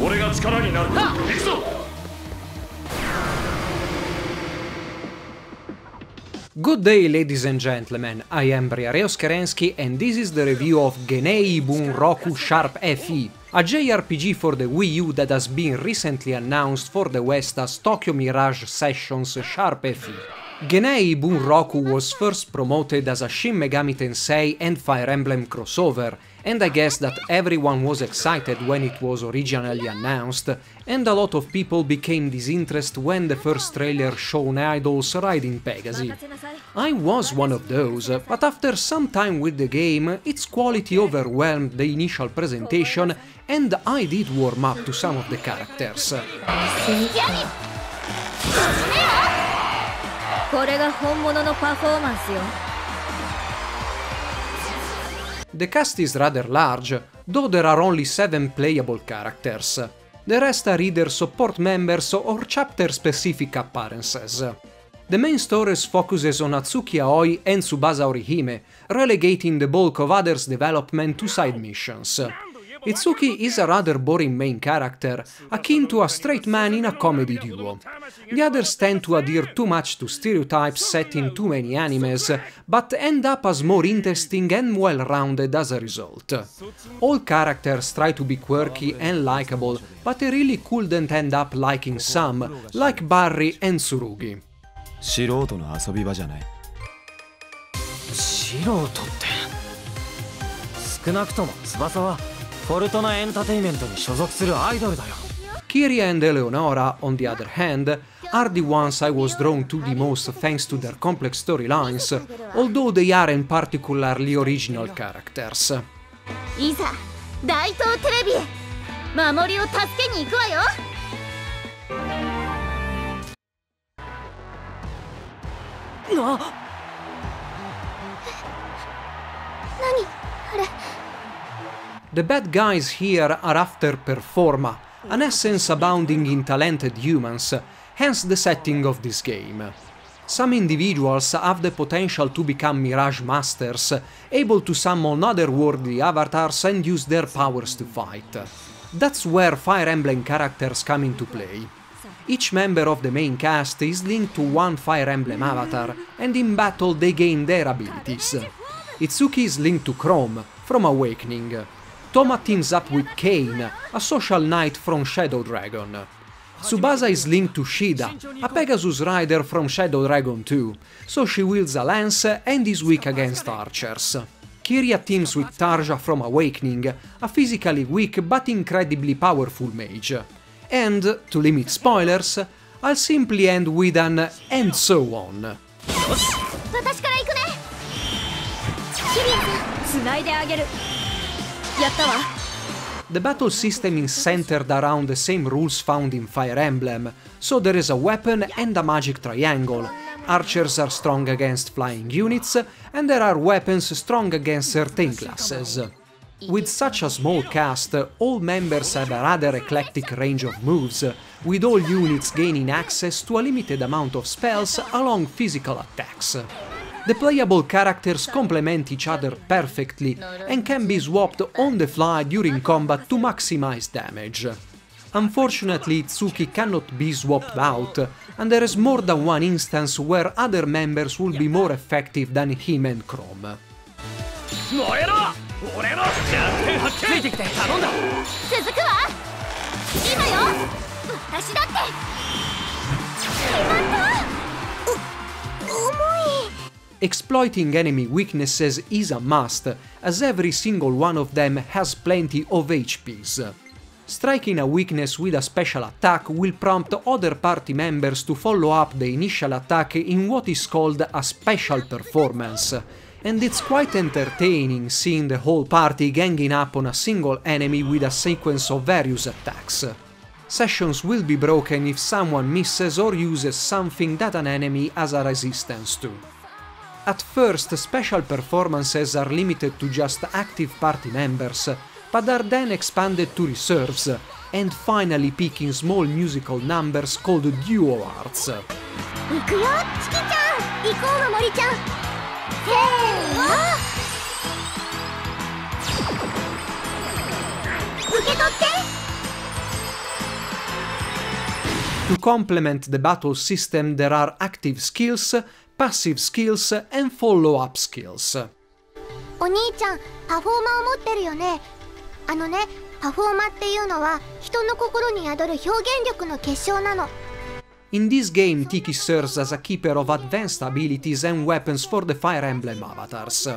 俺が力になる。行くぞ。Good day, ladies and gentlemen, I am Briareos Kerensky and this is the review of Genei Ibun Roku Sharp FE, a JRPG for the Wii U that has been recently announced for the West as Tokyo Mirage Sessions Sharp FE. Genei Ibun Roku was first promoted as a Shin Megami Tensei and Fire Emblem crossover, and I guess that everyone was excited when it was originally announced, and a lot of people became disinterested when the first trailer showed idols riding Pegasi. I was one of those, but after some time with the game, its quality overwhelmed the initial presentation, and I did warm up to some of the characters. The cast is rather large, though there are only 7 playable characters. The rest are either support members or chapter-specific appearances. The main story focuses on Atsuki Aoi and Tsubasa Orihime, relegating the bulk of others' development to side missions. Itsuki is a rather boring main character, akin to a straight man in a comedy duo. The others tend to adhere too much to stereotypes set in too many animes, but end up as more interesting and well-rounded as a result. All characters try to be quirky and likable, but I really couldn't end up liking some, like Barry and Tsurugi. 素人の遊び場じゃない。素人って少なくとも翼はフォルトナエンターテインメントに所属するアイドルだよ。 Kiria and Eleonora, on the other hand, are the ones I was drawn to the most thanks to their complex storylines, although they aren't particularly original characters. いざ大東テレビへ守りを助けに行くわよ。何あれ。 The bad guys here are after Performa, an essence abounding in talented humans, hence the setting of this game. Some individuals have the potential to become Mirage Masters, able to summon otherworldly avatars and use their powers to fight. That's where Fire Emblem characters come into play. Each member of the main cast is linked to one Fire Emblem avatar, and in battle they gain their abilities. Itsuki is linked to Chrome, from Awakening. Toma teams up with Kane, a social knight from Shadow Dragon. Tsubasa is linked to Shida, a Pegasus rider from Shadow Dragon 2, so she wields a lance and is weak against archers. Kiria teams with Tarja from Awakening, a physically weak but incredibly powerful mage. And, to limit spoilers, I'll simply end with an "and so on." The battle system is centered around the same rules found in Fire Emblem, so there is a weapon and a magic triangle. Archers are strong against flying units, and there are weapons strong against certain classes. With such a small cast, all members have a rather eclectic range of moves, with all units gaining access to a limited amount of spells along physical attacks. The playable characters complement each other perfectly and can be swapped on the fly during combat to maximize damage. Unfortunately, Itsuki cannot be swapped out, and there is more than one instance where other members will be more effective than him and Chrome. Exploiting enemy weaknesses is a must, as every single one of them has plenty of HPs. Striking a weakness with a special attack will prompt other party members to follow up the initial attack in what is called a special performance, and it's quite entertaining seeing the whole party ganging up on a single enemy with a sequence of various attacks. Sessions will be broken if someone misses or uses something that an enemy has a resistance to. At first, special performances are limited to just active party members, but are then expanded to reserves, and finally peak in small musical numbers called duo arts. To complement the battle system there are active skills, passive skills and follow-up skills. お兄ちゃん、パフォーマーを持ってるよね。パフォーマーっていうのは人の心に宿る表現力の結晶なの。In this game, Tiki serves as a keeper of advanced abilities and weapons for the Fire Emblem avatars.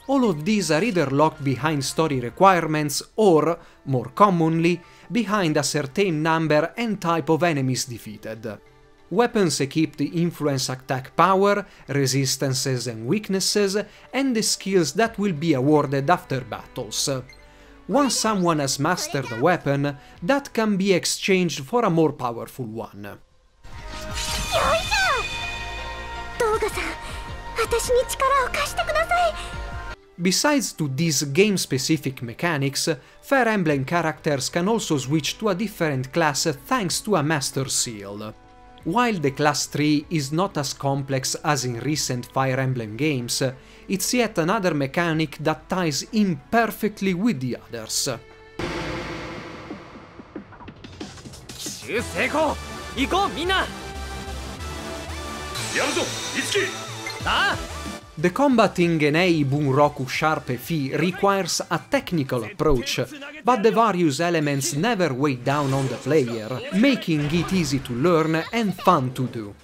All of these are either locked behind story requirements or, more commonly, behind a certain number and type of enemies defeated. Weapons equipped influence attack power, resistances and weaknesses, and the skills that will be awarded after battles. Once someone has mastered a weapon, that can be exchanged for a more powerful one. よいしょ。動画さん、私に力を貸してください。Besides to these game-specific mechanics, Fire Emblem characters can also switch to a different class thanks to a Master Seal. While the class tree is not as complex as in recent Fire Emblem games, it's yet another mechanic that ties in perfectly with the others. 奇襲成功。行こうみんな。やるぞいつき。ああ。 The combat in Genei Ibun Roku Sharp FE requires a technical approach, but the various elements never weigh down on the player, making it easy to learn and fun to do.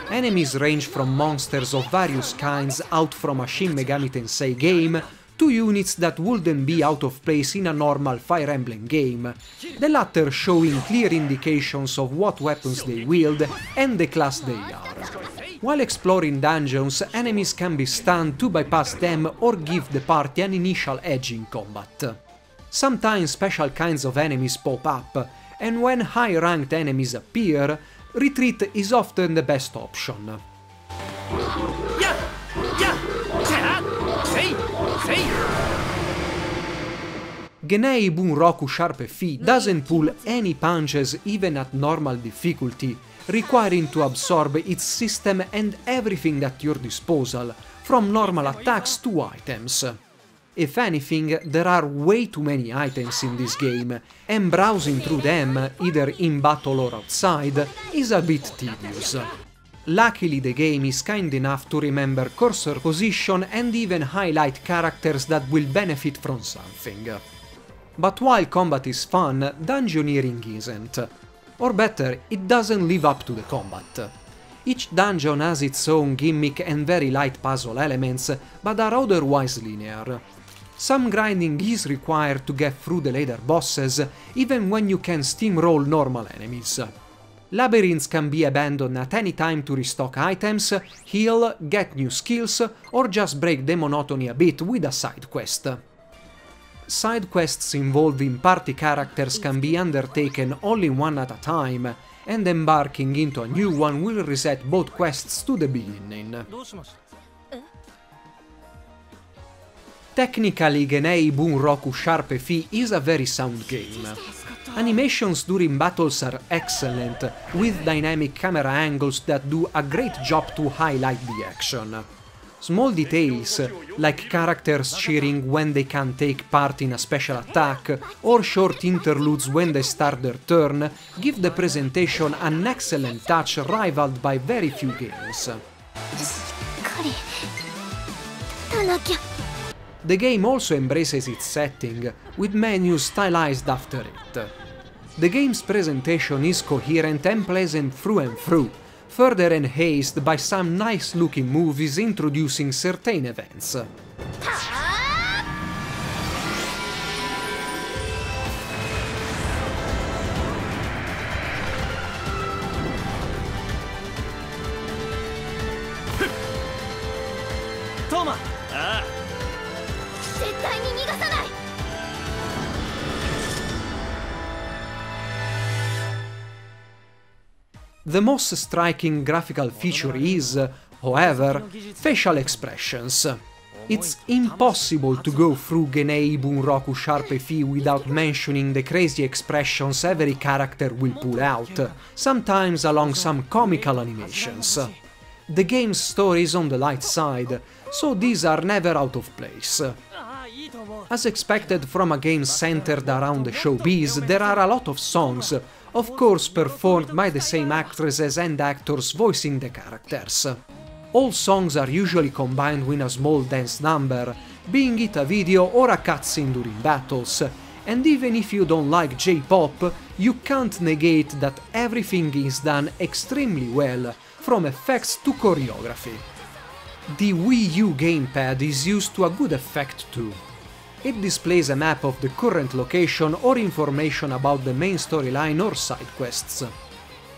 Enemies range from monsters of various kinds out from a Shin Megami Tensei game to units that wouldn't be out of place in a normal Fire Emblem game, the latter showing clear indications of what weapons they wield and the class they are. While exploring dungeons, enemies can be stunned to bypass them or give the party an initial edge in combat. Sometimes special kinds of enemies pop up, and when high-ranked enemies appear, retreat is often the best option. Genei Ibun Roku Sharp FE doesn't pull any punches even at normal difficulty, requiring to absorb its system and everything at your disposal, from normal attacks to items. If anything, there are way too many items in this game, and browsing through them, either in battle or outside, is a bit tedious. Luckily the game is kind enough to remember cursor position and even highlight characters that will benefit from something. But while combat is fun, dungeoneering isn't. Or better, it doesn't live up to the combat. Each dungeon has its own gimmick and very light puzzle elements, but are otherwise linear. Some grinding is required to get through the later bosses, even when you can steamroll normal enemies. Labyrinths can be abandoned at any time to restock items, heal, get new skills, or just break the monotony a bit with a side quest. Side quests involving party characters can be undertaken only one at a time, and embarking into a new one will reset both quests to the beginning. Technically, Genei Ibun Roku Sharp FE is a very sound game. Animations during battles are excellent, with dynamic camera angles that do a great job to highlight the action. Small details, like characters cheering when they can take part in a special attack, or short interludes when they start their turn, give the presentation an excellent touch rivaled by very few games. The game also embraces its setting, with menus stylized after it. The game's presentation is coherent and pleasant through and through, further enhanced by some nice-looking movies introducing certain events. Toma! The most striking graphical feature is, however, facial expressions. It's impossible to go through Genei Ibun Roku Sharp FE without mentioning the crazy expressions every character will pull out, sometimes along some comical animations. The game's story is on the light side, so these are never out of place. As expected from a game centered around the showbiz, there are a lot of songs, of course performed by the same actresses and actors voicing the characters. All songs are usually combined with a small dance number, being it a video or a cutscene during battles, and even if you don't like J-pop, you can't negate that everything is done extremely well, from effects to choreography. The WIIU gamepad is used to a good effect too. It displays a map of the current location or information about the main storyline or side quests.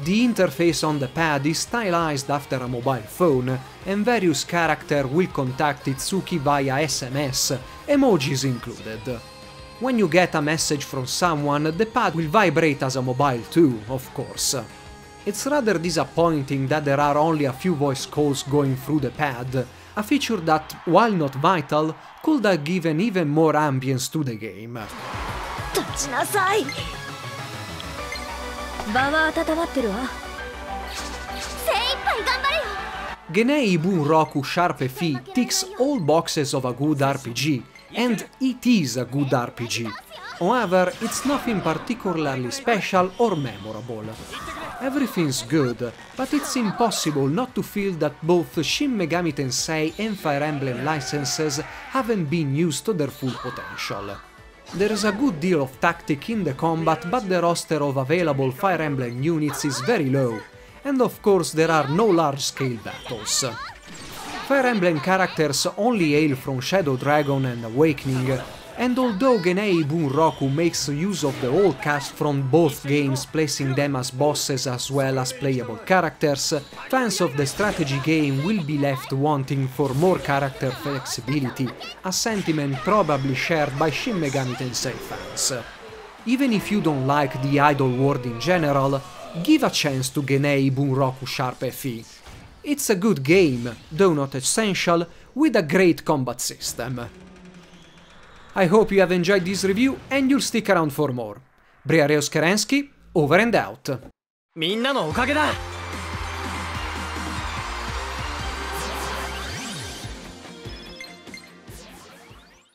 The interface on the pad is stylized after a mobile phone, and various characters will contact Itsuki via SMS, emojis included. When you get a message from someone, the pad will vibrate as a mobile too, of course. It's rather disappointing that there are only a few voice calls going through the pad, a feature that, while not vital, could have given even more ambience to the game. Genei Ibun Roku Sharp FE ticks all boxes of a good RPG, and it is a good RPG. However, it's nothing particularly special or memorable. Everything's good, but it's impossible not to feel that both Shin Megami Tensei and Fire Emblem licenses haven't been used to their full potential. There is a good deal of tactic in the combat, but the roster of available Fire Emblem units is very low, and of course there are no large-scale battles. Fire Emblem characters only hail from Shadow Dragon and Awakening, and although Genei Ibun Roku makes use of the whole cast from both games, placing them as bosses as well as playable characters, fans of the strategy game will be left wanting for more character flexibility, a sentiment probably shared by Shin Megami Tensei fans. Even if you don't like the idol world in general, give a chance to Genei Ibun Roku Sharp FE. It's a good game, though not essential, with a great combat system. I hope you have enjoyed this review and you'll stick around for more. Briareos Kerensky, over and out. みんなのおかげだ